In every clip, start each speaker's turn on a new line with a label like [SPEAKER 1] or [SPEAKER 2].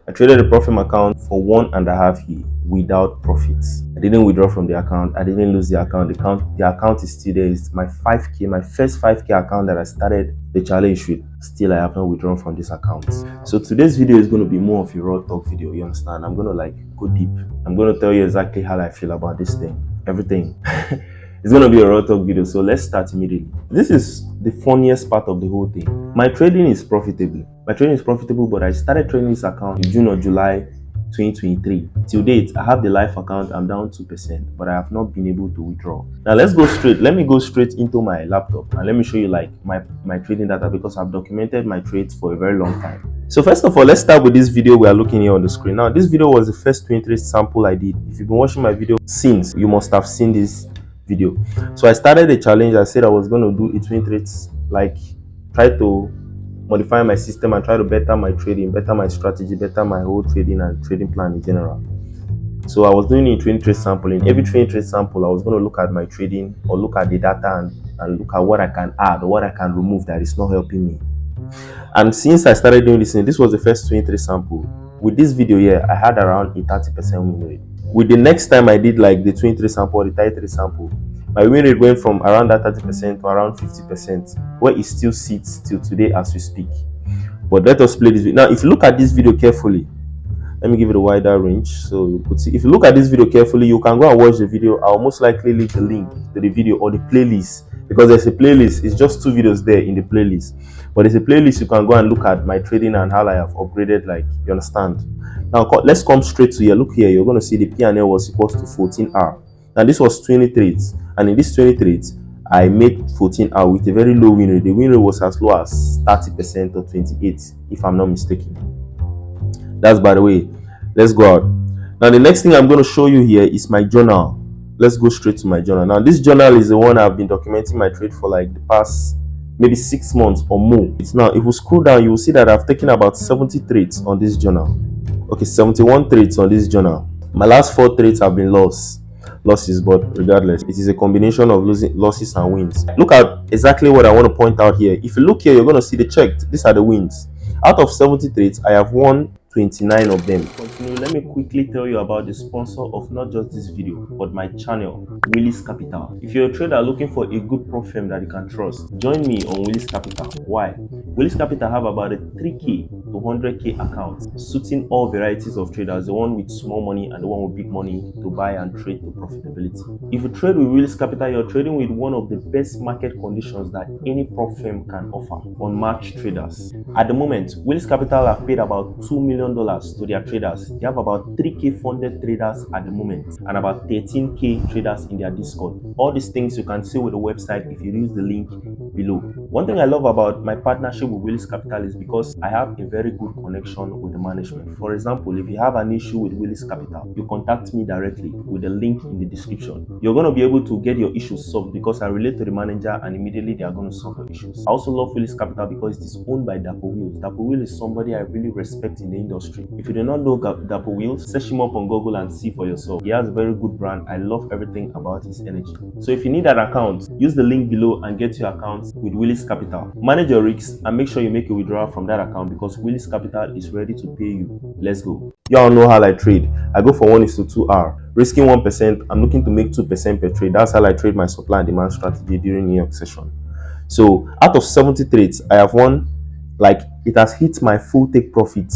[SPEAKER 1] I traded a profit account for 1.5 years without profits. I didn't withdraw from the account. I didn't lose the account. The account is still there. It's my 5K, my first 5K account that I started the challenge with. Still, I have not withdrawn from this account. So today's video is going to be more of a raw talk video. You understand? I'm going to go deep. I'm going to tell you exactly how I feel about this thing. Everything. It's going to be a raw talk video, so let's start immediately. This is the funniest part of the whole thing. My trading is profitable. But I started trading this account in June or July 2023. Till date, I have the live account. I'm down 2%, but I have not been able to withdraw. Now let me go straight into my laptop and let me show you my trading data, because I've documented my trades for a very long time. So first of all, let's start with this video we are looking here on the screen. Now this video was the first 23 sample I did. If you've been watching my video since, you must have seen this video. So I started a challenge. I said I was going to do a 20 trades, try to modify my system and try to better my trading, better my strategy, better my whole trading and trading plan in general. So I was doing a 20 trade sample. In every 20 trade sample, I was going to look at my trading or look at the data and look at what I can add or what I can remove that is not helping me. And since I started doing this was the first 23 sample. With this video here, I had around a 30% win rate. With the next time I did the 23 sample or the 33 sample, my win rate went from around that 30% to around 50%, where it still sits till today as we speak. But let us play this video. Now, if you look at this video carefully, let me give it a wider range so you could see. If you look at this video carefully, you can go and watch the video. I'll most likely leave the link to the video or the playlist, because there's a playlist. It's just 2 videos there in the playlist, but there's a playlist you can go and look at my trading and how I have upgraded. You understand? Now let's come straight to here. Look here, you're going to see the P&L was equals to 14R. Now this was 20 trades, and in these 20 trades I made 14R with a very low win rate. The win rate was as low as 30% or 28%, if I'm not mistaken. That's by the way. Let's go out. Now the next thing I'm going to show you here is my journal. Let's go straight to my journal. Now this journal is the one I've been documenting my trade for the past maybe 6 months or more. Now if we scroll down, you will see that I've taken about 70 trades on this journal. Okay, 71 trades on this journal. My last 4 trades have been losses, but regardless, it is a combination of losses and wins. Look at exactly what I want to point out here. If you look here, you're going to see the checked. These are the wins. Out of 70 trades, I have won 29 of them. Continue. Let me quickly tell you about the sponsor of not just this video but my channel, Willis Capital. If you're a trader looking for a good prop firm that you can trust, join me on Willis Capital. Why? Willis Capital have about a 3K to 100K accounts suiting all varieties of traders, the one with small money and the one with big money to buy and trade to profitability. If you trade with Willis Capital, you're trading with one of the best market conditions that any prop firm can offer on match traders. At the moment, Willis Capital have paid about $2 million to their traders. They have about 3K funded traders at the moment and about 13K traders in their Discord. All these things you can see with the website if you use the link below. One thing I love about my partnership with Willis Capital is because I have a very good connection with the management. For example, if you have an issue with Willis Capital, you contact me directly with the link in the description. You're going to be able to get your issues solved because I relate to the manager and immediately they are going to solve your issues. I also love Willis Capital because it is owned by Dapo Wills. Dapo Wills is somebody I really respect in the industry. If you do not know Dapo Wills, search him up on Google and see for yourself. He has a very good brand. I love everything about his energy. So if you need an account, use the link below and get your account with Willis Capital. Manage your risks and make sure you make a withdrawal from that account because Willis Capital is ready to pay you. Let's go. Y'all know how I trade. I go for 1:2R. Risking 1%, I'm looking to make 2% per trade. That's how I trade my supply and demand strategy during New York session. So out of 70 trades, I have won, it has hit my full take profit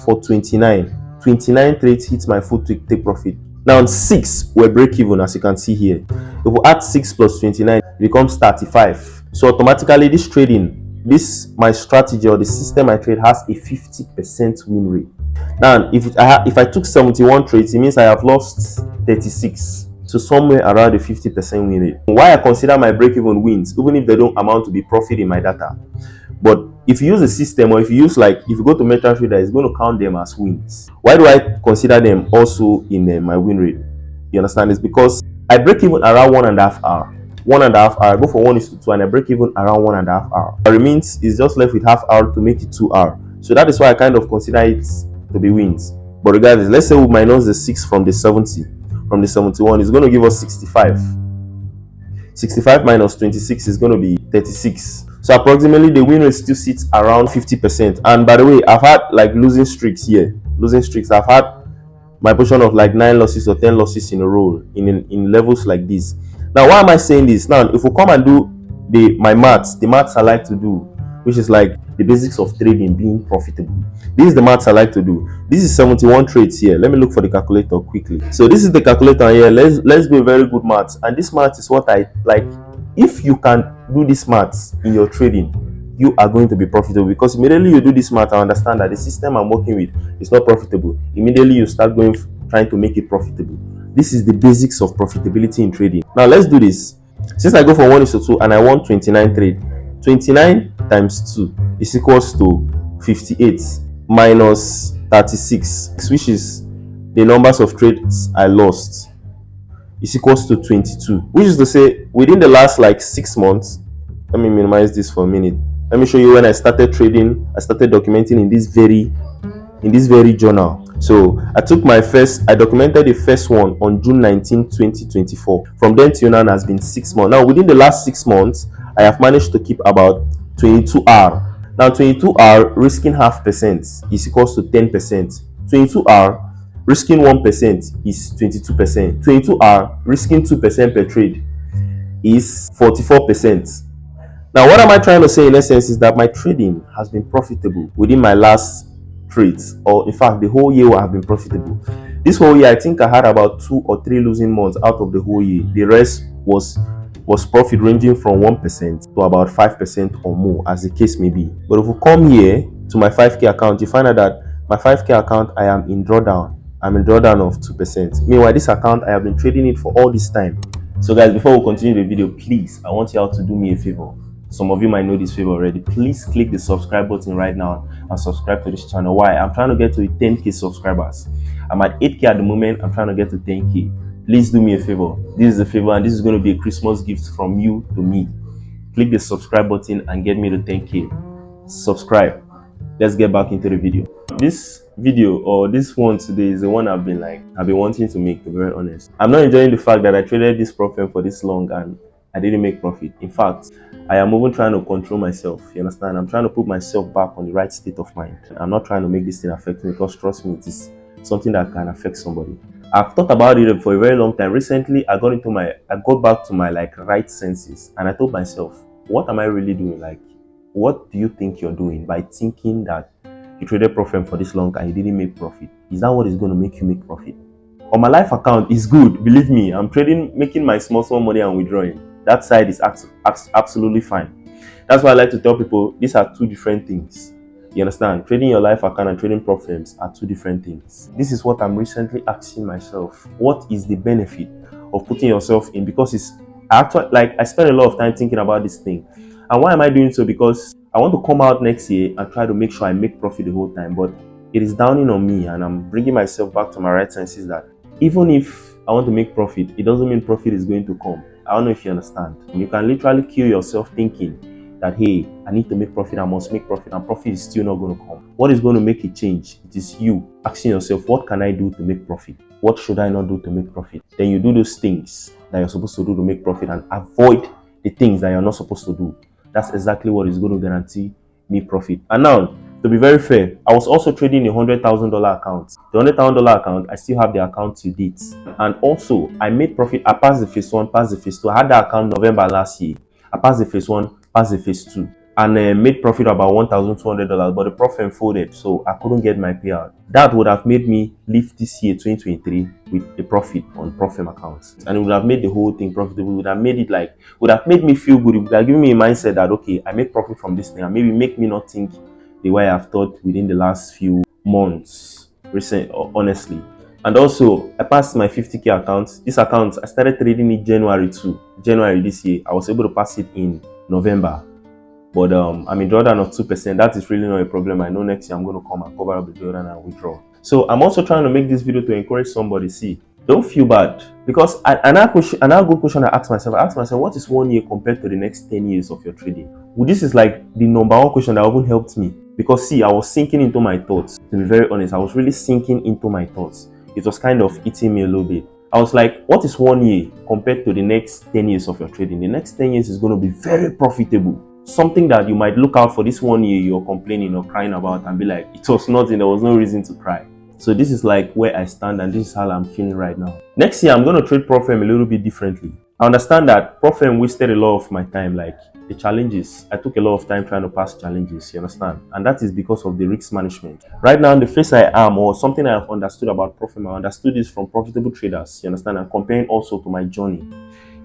[SPEAKER 1] for 29 trades hit my full take profit. Now 6 were break even, as you can see here. If we add 6 plus 29, it becomes 35. So automatically my strategy or the system I trade has a 50% win rate. Now if I took 71 trades, it means I have lost 36. So somewhere around the 50% win rate. Why I consider my break-even wins, even if they don't amount to be profit in my data. But if you use a system, or if you use if you go to MetaTrader, it's going to count them as wins. Why do I consider them also in my win rate? You understand? It's because I break even around 1.5 hour. 1.5 hour. I go for 1:2 and I break even around 1.5 hour. It means it's just left with half hour to make it 2 hour. So that is why I kind of consider it to be wins. But regardless, let's say we minus the 6 from the 70. From the 71 is going to give us 65. 65 minus 26 is going to be 36. So approximately the win rate still sits around 50%. And by the way, I've had losing streaks here. losing streaks. I've had my portion of like 9 losses or 10 losses in a row in levels like this. Now, why am I saying this? Now, if we come and do the maths I like to do, which is like the basics of trading being profitable. This is the maths I like to do. This is 71 trades here. Let me look for the calculator quickly. So this is the calculator here. Let's do a very good maths. And this maths is what I like. If you can do this maths in your trading, you are going to be profitable, because immediately you do this math, I understand that the system I'm working with is not profitable. Immediately you start trying to make it profitable. This is the basics of profitability in trading. Now let's do this. Since I go for 1:2 and I want 29 trade, 29 times 2 is equals to 58 minus 36, which is the numbers of trades I lost, is equals to 22, which is to say within the last like 6 months. Let me minimize this for a minute. Let me show you when I started trading. I started documenting in this very journal. So I documented the first one on June 19, 2024. From then till now has been 6 months. Now within the last 6 months, I have managed to keep about 22R. Now 22R risking 0.5% is equals to 10%. 22R risking 1% is 22%. 22R risking 2% per trade is 44%. Now, what am I trying to say in essence is that my trading has been profitable within my last trades, or in fact, the whole year I have been profitable. This whole year, I think I had about 2 or 3 losing months out of the whole year. The rest was profit ranging from 1% to about 5% or more, as the case may be. But if we come here to my 5K account, you find out that my 5K account, I am in drawdown. I'm in drawdown of 2%. Meanwhile, this account, I have been trading it for all this time. So guys, before we continue the video, please, I want you all to do me a favor. Some of you might know this favor already. Please click the subscribe button right now and subscribe to this channel. Why? I'm trying to get to 10K subscribers. I'm at 8K at the moment. I'm trying to get to 10K. Please do me a favor. This is a favor, and this is going to be a Christmas gift from you to me. Click the subscribe button and get me to 10K. Subscribe. Let's get back into the video. This video, or this one today, is the one I've been wanting to make, to be very honest. I'm not enjoying the fact that I traded this problem for this long and I didn't make profit. In fact, I am even trying to control myself. You understand? I'm trying to put myself back on the right state of mind. I'm not trying to make this thing affect me, because trust me, it is something that can affect somebody. I've thought about it for a very long time. Recently, I got back to my like right senses, and I told myself, what am I really doing? Like, what do you think you're doing by thinking that you traded profit for this long and you didn't make profit? Is that what is going to make you make profit? On my life account, is good. Believe me, I'm trading, making my small money and withdrawing. That side is absolutely fine. That's why I like to tell people these are two different things. You understand? Trading your life account and trading profits are two different things. This is what I'm recently asking myself. What is the benefit of putting yourself in? Because I spend a lot of time thinking about this thing. And why am I doing so? Because I want to come out next year and try to make sure I make profit the whole time. But it is downing on me, and I'm bringing myself back to my right senses that even if I want to make profit, it doesn't mean profit is going to come. I don't know if you understand. You can literally kill yourself thinking that, hey, I need to make profit, I must make profit, and profit is still not going to come. What is going to make a change? It is you asking yourself, what can I do to make profit? What should I not do to make profit? Then you do those things that you're supposed to do to make profit and avoid the things that you're not supposed to do. That's exactly what is going to guarantee me profit. And now, to be very fair, I was also trading a $100,000 account. The $100,000 account, I still have the account to date. And also, I made profit. I passed the phase 1, passed the phase 2. I had that account November last year. I passed the phase 1, passed the phase 2. And made profit about $1,200, but the profit folded, so I couldn't get my payout. That would have made me leave this year, 2023, with a profit on profit accounts. And it would have made the whole thing profitable. It would have made me feel good. It would have given me a mindset that, okay, I make profit from this thing, and maybe make me not think the way I've thought within the last few months, honestly. And also, I passed my 50K account. This account, I started trading it January this year. I was able to pass it in November. But I'm in drawdown of 2%. That is really not a problem. I know next year I'm going to come and cover up the drawdown and withdraw. So I'm also trying to make this video to encourage somebody. See, don't feel bad. Because another good question I ask myself, what is 1 year compared to the next 10 years of your trading? Well, this is like the number one question that even helped me. Because see, I was sinking into my thoughts. To be very honest, I was really sinking into my thoughts. It was kind of eating me a little bit. I was like, what is 1 year compared to the next 10 years of your trading? The next 10 years is going to be very profitable. Something that you might look out for this 1 year you're complaining or crying about and be like, it was nothing, there was no reason to cry. So this is like where I stand, and this is how I'm feeling right now. Next year, I'm going to treat Prof M a little bit differently. I understand that Prof M wasted a lot of my time, like the challenges. I took a lot of time trying to pass challenges, you understand? And that is because of the risk management. Right now, the phase I am, or something I have understood about Prof M, I understood this from profitable traders, you understand? And comparing also to my journey,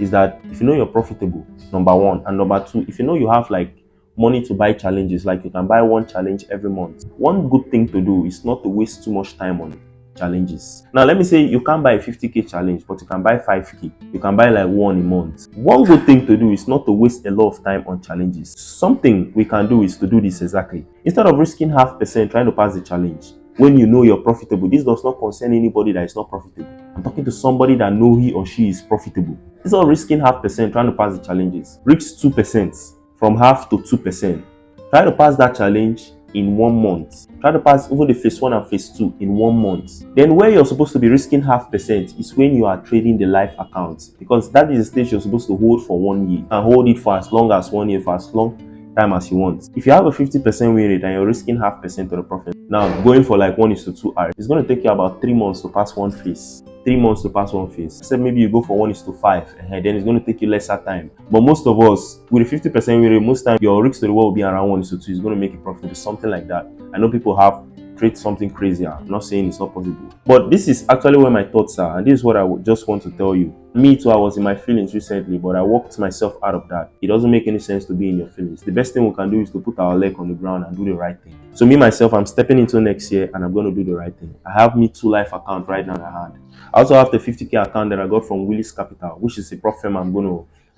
[SPEAKER 1] is that if you know you're profitable, number one, and number two, if you know you have like money to buy challenges, like you can buy one challenge every month, one good thing to do is not to waste too much time on challenges. Now let me say you can't buy a 50k challenge, but you can buy 5k, you can buy like one a month. One good thing to do is not to waste a lot of time on challenges. Something we can do is to do this exactly. Instead of risking 0.5% trying to pass the challenge, when you know you're profitable, this does not concern anybody that is not profitable. I'm talking to somebody that know he or she is profitable. Instead of risking 0.5% trying to pass the challenges, risk 2%, from half to 2%. Try to pass that challenge in 1 month. Try to pass over the phase 1 and phase 2 in 1 month. Then where you're supposed to be risking 0.5% is when you are trading the live account, because that is the stage you're supposed to hold for 1 year, and hold it for as long as 1 year, for as long time as you want. If you have a 50% win rate and you're risking 0.5% of the profit, now going for like 1:2 it's going to take you about 3 months to pass one phase. 3 months to pass one phase. Except maybe you go for 1:5, and then it's going to take you lesser time. But most of us, with a 50% win rate, most time your risk to the world will be around 1:2. It's going to make a profit, or something like that. I know people have trade something crazier. I'm not saying it's not possible, but this is actually where my thoughts are, and this is what I just want to tell you. Me too, I was in my feelings recently, but I walked myself out of that. It doesn't make any sense to be in your feelings. The best thing we can do is to put our leg on the ground and do the right thing. So me myself, I'm stepping into next year, and I'm going to do the right thing. I have me 2 life account right now in hand. I also have the 50k account that I got from Willis Capital, which is a prop firm I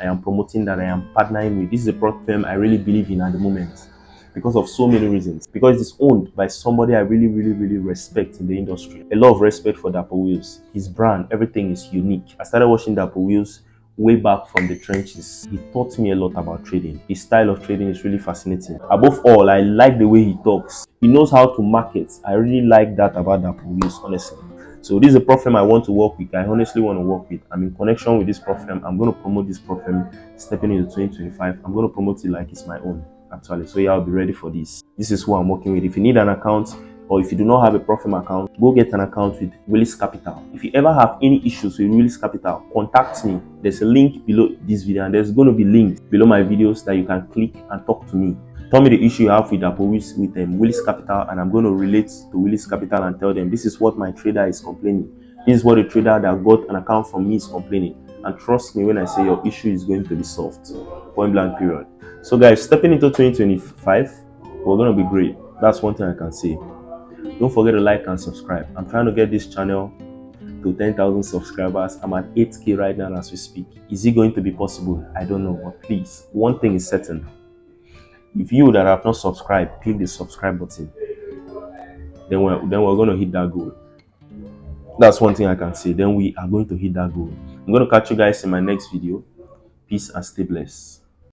[SPEAKER 1] am promoting, that I am partnering with. This is a prop firm I really believe in at the moment, because of so many reasons. Because it's owned by somebody I really respect in the industry. A lot of respect for Dapo Wills. His brand, everything is unique. I started watching Dapo Wills way back from the trenches. He taught me a lot about trading. His style of trading is really fascinating. Above all, I like the way he talks. He knows how to market. I really like that about Dapo Wills, honestly. So this is a prop firm I want to work with. I honestly want to work with. I'm in connection with this prop firm. I'm going to promote this prop firm stepping into 2025. I'm going to promote it like it's my own, actually. So yeah, I'll be ready for this. This is who I'm working with. If you need an account, or if you do not have a prop firm account, go get an account with Willis Capital. If you ever have any issues with Willis Capital, contact me. There's a link below this video, and there's going to be links below my videos that you can click and talk to me. Tell me the issue you have with Willis Capital, and I'm going to relate to Willis Capital and tell them this is what my trader is complaining. This is what the trader that got an account from me is complaining. And trust me when I say your issue is going to be solved. Point blank period. So guys, stepping into 2025, we're going to be great. That's one thing I can say. Don't forget to like and subscribe. I'm trying to get this channel to 10,000 subscribers. I'm at 8k right now as we speak. Is it going to be possible? I don't know, but please, one thing is certain. If you that have not subscribed, click the subscribe button. Then we're going to hit that goal. That's one thing I can say. Then we are going to hit that goal. I'm going to catch you guys in my next video. Peace and stay blessed.